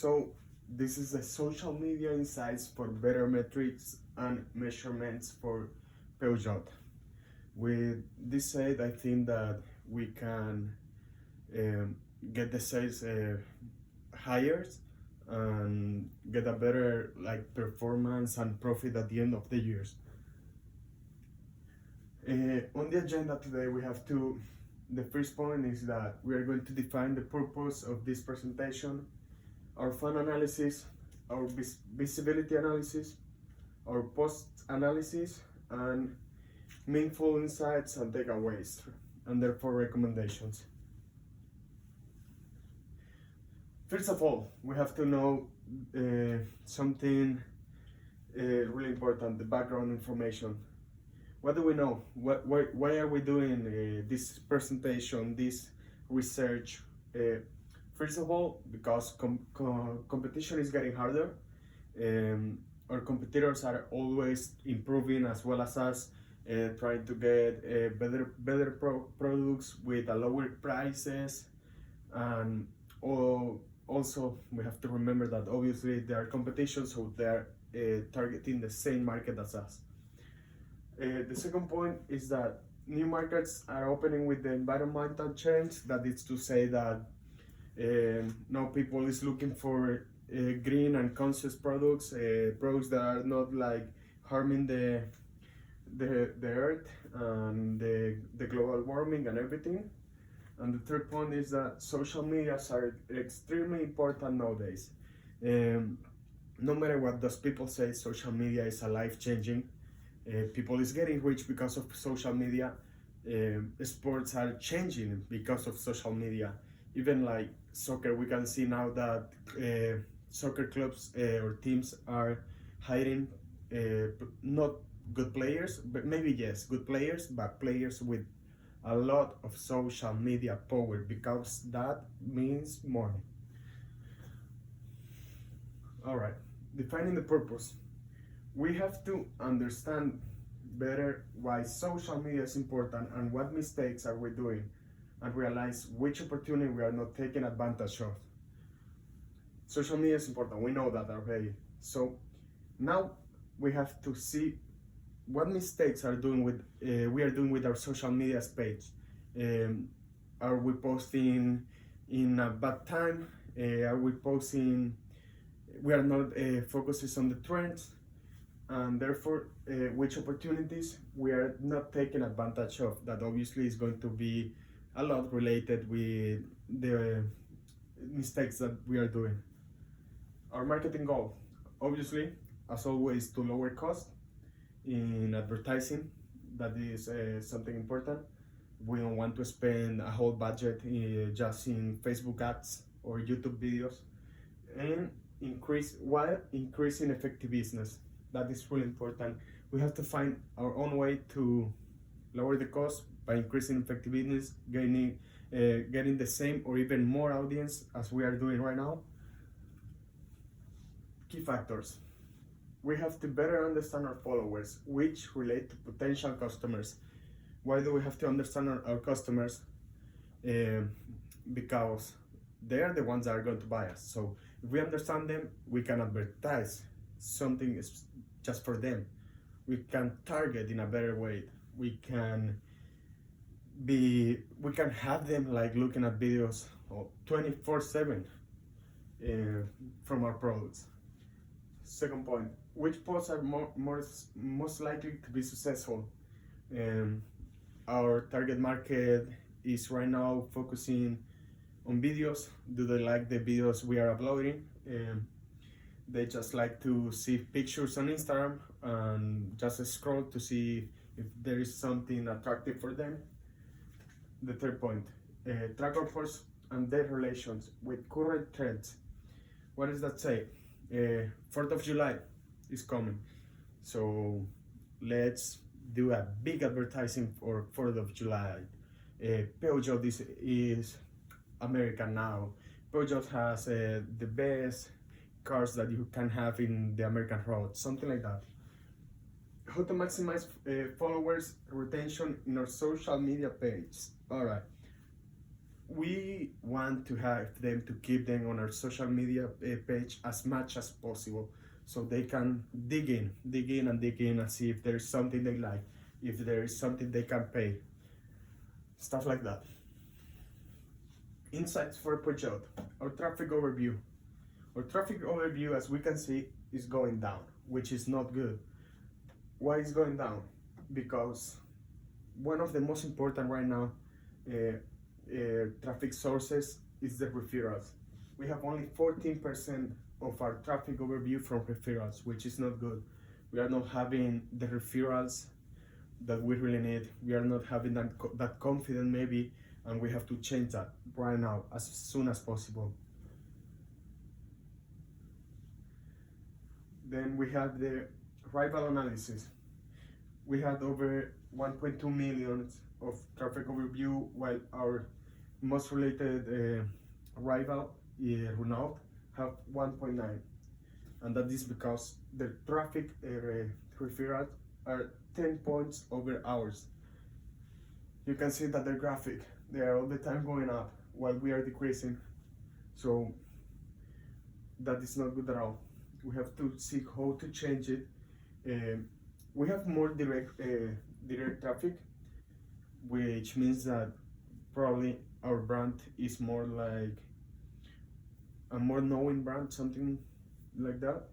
So this is the social media insights for better metrics and measurements for Peugeot. With this said, I think that we can um, get the sales higher and get a better performance and profit at the end of the years. On the agenda today, we have two. The first point is that we are going to define the purpose of this presentation, our fun analysis, our visibility analysis, our post analysis, and meaningful insights and takeaways, and therefore recommendations. First of all, we have to know something really important, the background information. What do we know? Why are we doing this presentation, this research? First of all, because competition is getting harder. Our competitors are always improving as well as us, trying to get better products with lower prices. And also, we have to remember that obviously they are competition, so they're targeting the same market as us. The second point is that new markets are opening with the environmental change. That is to say that now people is looking for green and conscious products, products that are not harming the earth and the global warming and everything. And the third point is that social medias are extremely important nowadays. No matter what those people say, social media is a life-changing. People is getting rich because of social media. Sports are changing because of social media. Even like soccer, we can see now that soccer clubs or teams are hiring not good players, but maybe yes, good players, but players with a lot of social media power, because that means money. All right, defining the purpose. We have to understand better why social media is important and what mistakes are we doing, and realize which opportunity we are not taking advantage of. Social media is important, we know that already. So now we have to see what mistakes we are doing with our social media page. Are we posting in a bad time? Are we posting? We are not focusing on the trends, and therefore, which opportunities we are not taking advantage of. That obviously is going to be a lot related with the mistakes that we are doing. Our marketing goal, obviously, as always, to lower cost in advertising. That is something important. We don't want to spend a whole budget just in Facebook ads or YouTube videos, and while increasing effectiveness. That is really important. We have to find our own way to lower the cost by increasing effectiveness, getting the same or even more audience as we are doing right now. Key factors. We have to better understand our followers, which relate to potential customers. Why do we have to understand our customers? Because they are the ones that are going to buy us. So if we understand them, we can advertise something just for them. We can target in a better way. We can have them looking at videos 24/7 from our products. Second point, which posts are most likely to be successful? Our target market is right now focusing on videos. Do they like the videos we are uploading? They just like to see pictures on Instagram and just scroll to see if there is something attractive for them. The third point, track our posts and their relations with current trends. What does that say? 4th of July is coming, so let's do a big advertising for 4th of July. Peugeot is American now. Peugeot has the best cars that you can have in the American road, something like that. How to maximize followers retention in our social media page. All right. we want to have them to keep them on our social media page as much as possible, so they can dig in and see if there's something they like, if there is something they can pay, stuff like that. Insights for Peugeot. Our traffic overview. Our traffic overview, as we can see, is going down, which is not good. Why is going down? Because one of the most important right now traffic sources is the referrals. We have only 14% of our traffic overview from referrals, which is not good. We are not having the referrals that we really need. We are not having that confidence maybe, and we have to change that right now as soon as possible. Then we have the rival analysis. We had over 1.2 million of traffic overview, while our most related rival, Renault, have 1.9, and that is because the traffic referrals are 10 points over ours. You can see that the graphic, they are all the time going up while we are decreasing, so that is not good at all. We have to see how to change it. We have more direct traffic, which means that probably our brand is more like a more known brand, something like that.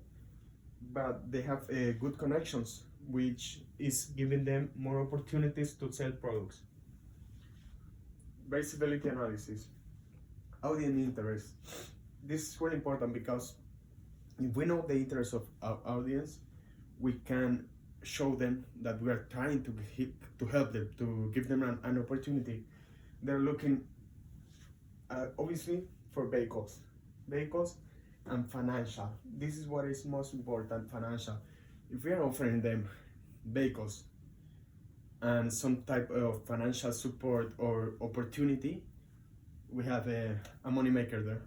But they have good connections, which is giving them more opportunities to sell products. Visibility analysis. Audience interest. This is really important because if we know the interest of our audience, we can show them that we are trying to help them, to give them an opportunity. They're looking obviously for vehicles and financial. This is what is most important, financial. If we are offering them vehicles and some type of financial support or opportunity, we have a money maker there.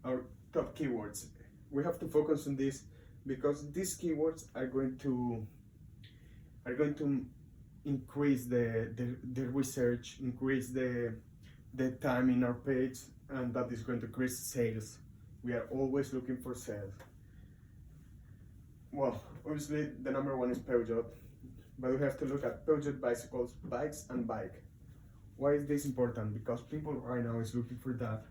Our top keywords. We have to focus on this because these keywords are going to increase the research, increase the time in our page, and that is going to increase sales. We are always looking for sales. Well, obviously the number one is Peugeot, but we have to look at Peugeot bicycles, bikes, and bike. Why is this important? Because people right now is looking for that.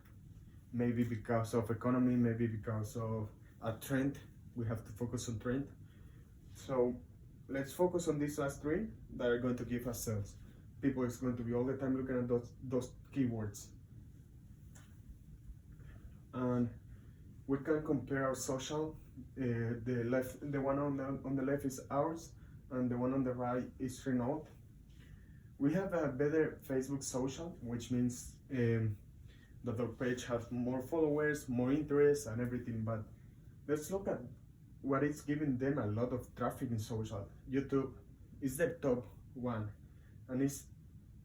Maybe because of economy, maybe because of a trend. We have to focus on trend. So let's focus on these last three that are going to give us sales. People is going to be all the time looking at those keywords. And we can compare our social. The one on the left is ours, and the one on the right is Renault. We have a better Facebook social, which means that our page has more followers, more interest, and everything. But let's look at what is giving them a lot of traffic in social. YouTube is the top one, and it's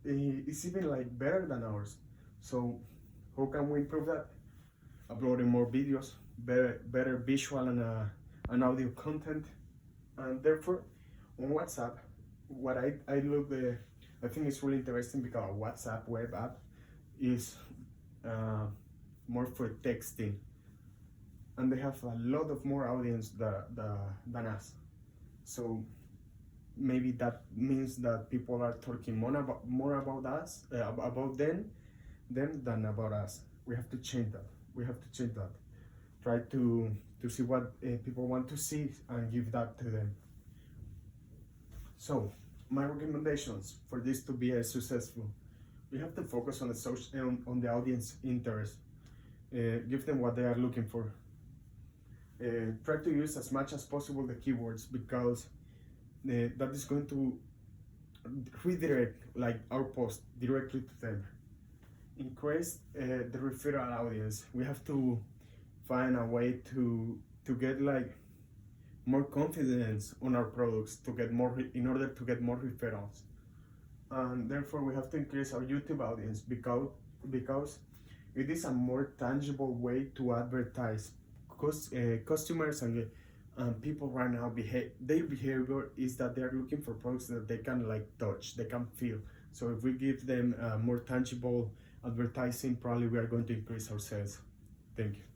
even like better than ours. So how can we improve that? Uploading more videos, better visual and audio content, and therefore on WhatsApp, what I think it's really interesting because WhatsApp web app is more for texting, and they have a lot of more audience than us. So maybe that means that people are talking more about us, about them than about us. We have to change that. Try to see what people want to see and give that to them. So my recommendations for this to be successful: we have to focus on the audience interest. Give them what they are looking for. Try to use as much as possible the keywords, because that is going to redirect like our post directly to them. Increase the referral audience. We have to find a way to get like more confidence on our products, to get more in order to get more referrals. And therefore we have to increase our YouTube audience, because it is a more tangible way to advertise. Because customers and people right now their behavior is that they are looking for products that they can like touch, they can feel. So if we give them more tangible advertising, probably we are going to increase our sales. Thank you.